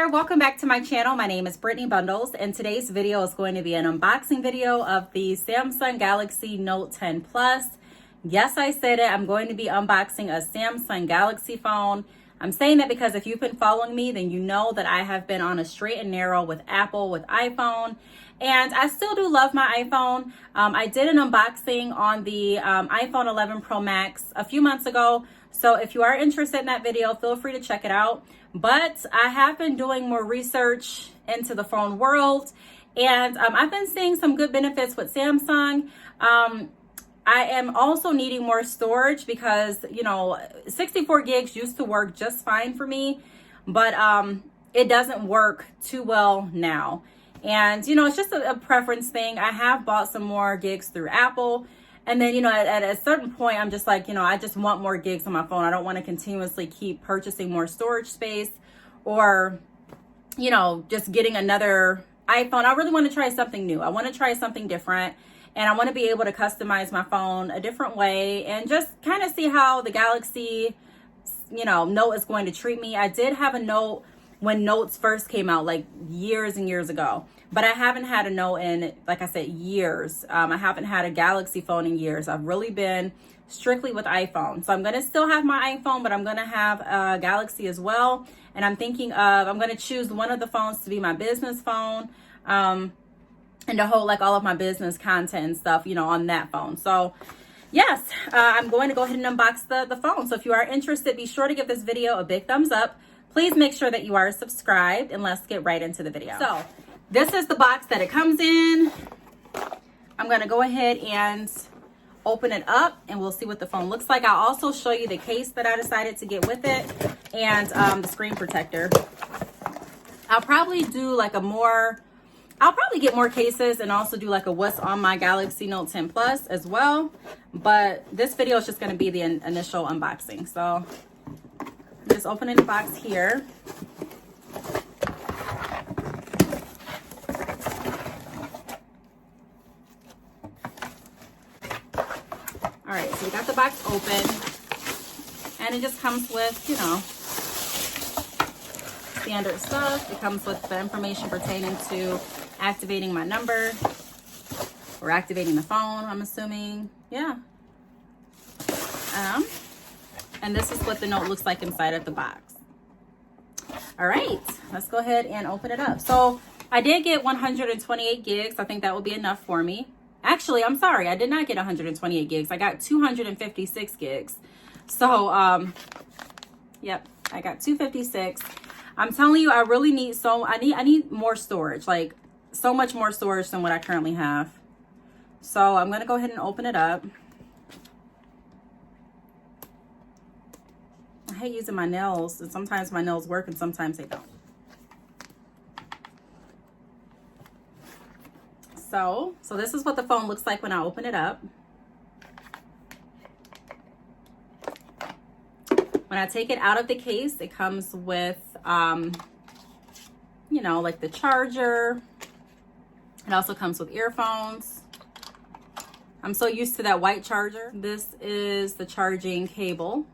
there, welcome back to my channel. My name is Brittany Bundles, and today's video is going to be an unboxing video of the Samsung Galaxy Note 10 Plus. Yes, I said it. I'm going to be unboxing a Samsung Galaxy phone. I'm saying that because if you've been following me, then you know that I have been on a straight and narrow with Apple, with iPhone, and I still do love my iPhone. I did an unboxing on the iPhone 11 Pro Max a few months ago, so if you are interested in that video, feel free to check it out. But I have been doing more research into the phone world, and I've been seeing some good benefits with Samsung. I am also needing more storage because, you know, 64 gigs used to work just fine for me, but it doesn't work too well now. And, you know, it's just a preference thing. I have bought some more gigs through Apple. And then, you know, at a certain point, I'm just like, you know, I just want more gigs on my phone. I don't want to continuously keep purchasing more storage space or, you know, just getting another iPhone. I really want to try something new. I want to try something different. And I want to be able to customize my phone a different way and just kind of see how the Galaxy, you know, Note is going to treat me. I did have a Note when Notes first came out, like years and years ago. But I haven't had a Note in, like I said, years. I haven't had a Galaxy phone in years. I've really been strictly with iPhone. So I'm going to still have my iPhone, but I'm going to have a Galaxy as well. And I'm thinking of, I'm going to choose one of the phones to be my business phone. And to hold like all of my business content and stuff, you know, on that phone. So yes, I'm going to go ahead and unbox the phone. So if you are interested, be sure to give this video a big thumbs up. Please make sure that you are subscribed, and let's get right into the video. So this is the box that it comes in. I'm going to go ahead and open it up and we'll see what the phone looks like. I'll also show you the case that I decided to get with it and the screen protector. I'll probably do like I'll probably get more cases and also do like a what's on my Galaxy Note 10 Plus as well. But this video is just going to be the initial unboxing. So I'm just opening the box here. All right, so we got the box open and it just comes with, you know, standard stuff. It comes with the information pertaining to activating my number or activating the phone, I'm assuming. Yeah. And this is what the Note looks like inside of the box. All right, let's go ahead and open it up. So I did get 128 gigs. I think that will be enough for me. Actually, I'm sorry, I did not get 128 gigs. I got 256 gigs. So, yep, I got 256. I'm telling you, I really need I need more storage, like so much more storage than what I currently have. So I'm gonna go ahead and open it up. I hate using my nails, and sometimes my nails work and sometimes they don't. So this is what the phone looks like when I open it up. When I take it out of the case, it comes with, you know, like the charger. It also comes with earphones. I'm so used to that white charger. This is the charging cable.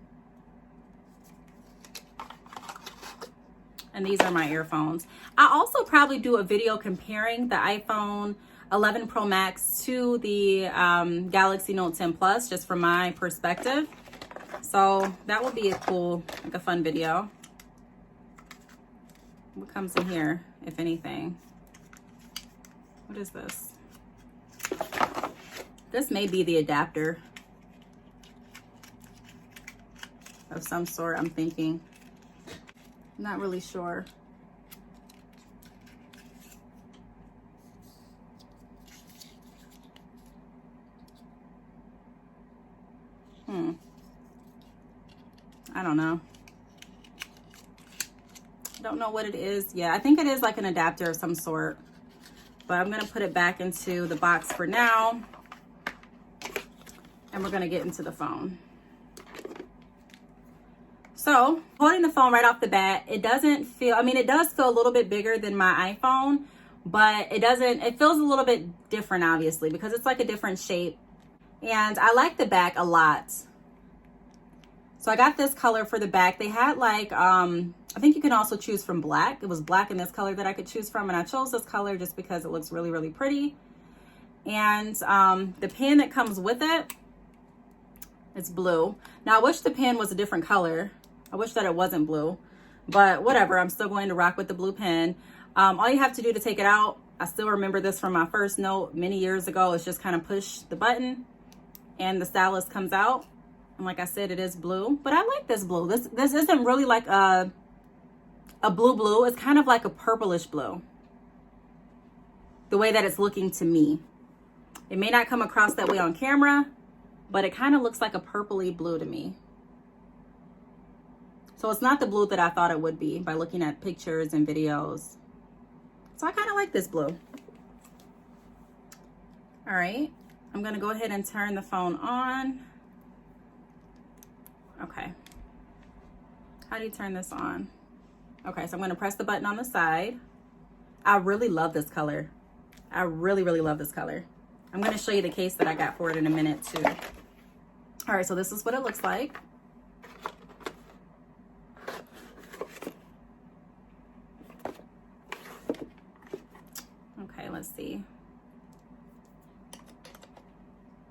And these are my earphones. I'll also probably do a video comparing the iPhone 11 Pro Max to the Galaxy Note 10 Plus, just from my perspective. So that will be a cool, like a fun video. What comes in here, if anything? What is this? This may be the adapter of some sort, I'm thinking. I'm not really sure. I don't know. I don't know what it is. Yeah, I think it is like an adapter of some sort. But I'm going to put it back into the box for now. And we're going to get into the phone. So, holding the phone right off the bat, it doesn't feel, I mean, it does feel a little bit bigger than my iPhone, but it feels a little bit different, obviously, because it's like a different shape. And I like the back a lot. So I got this color for the back. They had like I think you can also choose from black. It was black in this color that I could choose from, and I chose this color just because it looks really, really pretty. And the pen that comes with it, it's blue. Now I wish the pen was a different color. I wish that it wasn't blue, but whatever, I'm still going to rock with the blue pen. All you have to do to take it out, I still remember this from my first note many years ago, is just kind of push the button and the stylus comes out. And like I said, it is blue, but I like this blue. This isn't really like a blue. It's kind of like a purplish blue, the way that it's looking to me. It may not come across that way on camera, but it kind of looks like a purpley blue to me. So it's not the blue that I thought it would be by looking at pictures and videos. So I kind of like this blue. All right, I'm gonna go ahead and turn the phone on. Okay, how do you turn this on? Okay, so I'm gonna press the button on the side. I really love this color. I really, really love this color. I'm gonna show you the case that I got for it in a minute too. All right, so this is what it looks like. Okay, let's see.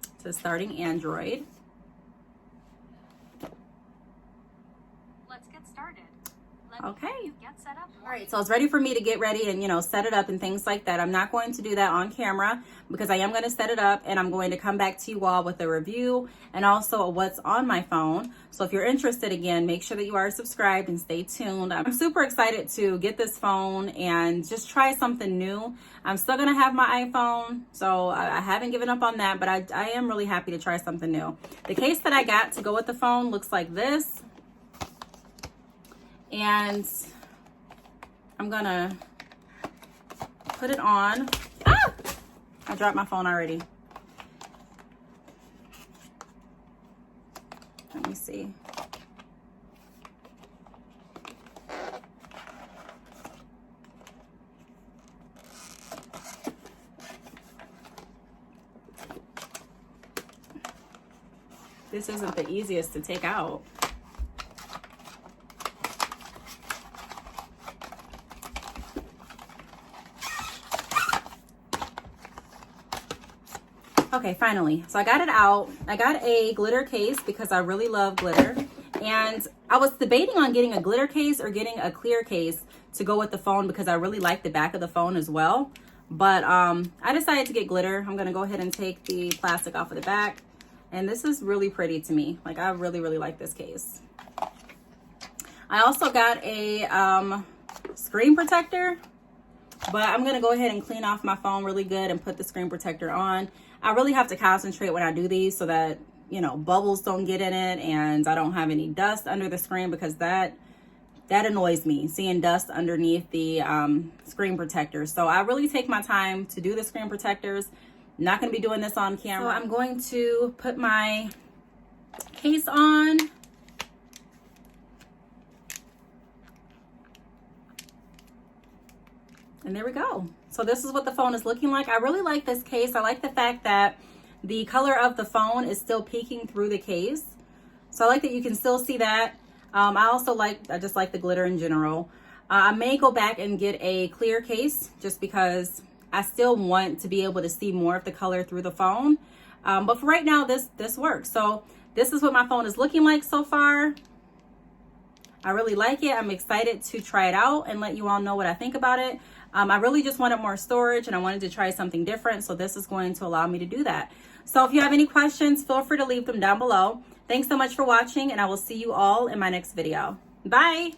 It says starting Android. Let's get started. Okay. Get set up. All right, so it's ready for me to get ready and, you know, set it up and things like that. I'm not going to do that on camera because I am going to set it up and I'm going to come back to you all with a review and also what's on my phone. So if you're interested, again, make sure that you are subscribed and stay tuned. I'm super excited to get this phone and just try something new. I'm still going to have my iPhone, so I haven't given up on that, but I am really happy to try something new. The case that I got to go with the phone looks like this. And I'm gonna put it on. Ah! I dropped my phone already. Let me see. This isn't the easiest to take out. Okay, finally. So I got it out. I got a glitter case because I really love glitter. And I was debating on getting a glitter case or getting a clear case to go with the phone because I really like the back of the phone as well. But I decided to get glitter. I'm going to go ahead and take the plastic off of the back. And this is really pretty to me. Like, I really, really like this case. I also got a screen protector. But I'm going to go ahead and clean off my phone really good and put the screen protector on. I really have to concentrate when I do these so that, you know, bubbles don't get in it and I don't have any dust under the screen because that annoys me, seeing dust underneath the screen protector. So I really take my time to do the screen protectors. I'm not going to be doing this on camera. So I'm going to put my case on. And there we go. So this is what the phone is looking like. I really like this case. I like the fact that the color of the phone is still peeking through the case. So I like that you can still see that. I just like the glitter in general. I may go back and get a clear case just because I still want to be able to see more of the color through the phone. But for right now, this works. So this is what my phone is looking like so far. I really like it. I'm excited to try it out and let you all know what I think about it. I really just wanted more storage and I wanted to try something different. So this is going to allow me to do that. So if you have any questions, feel free to leave them down below. Thanks so much for watching and I will see you all in my next video. Bye.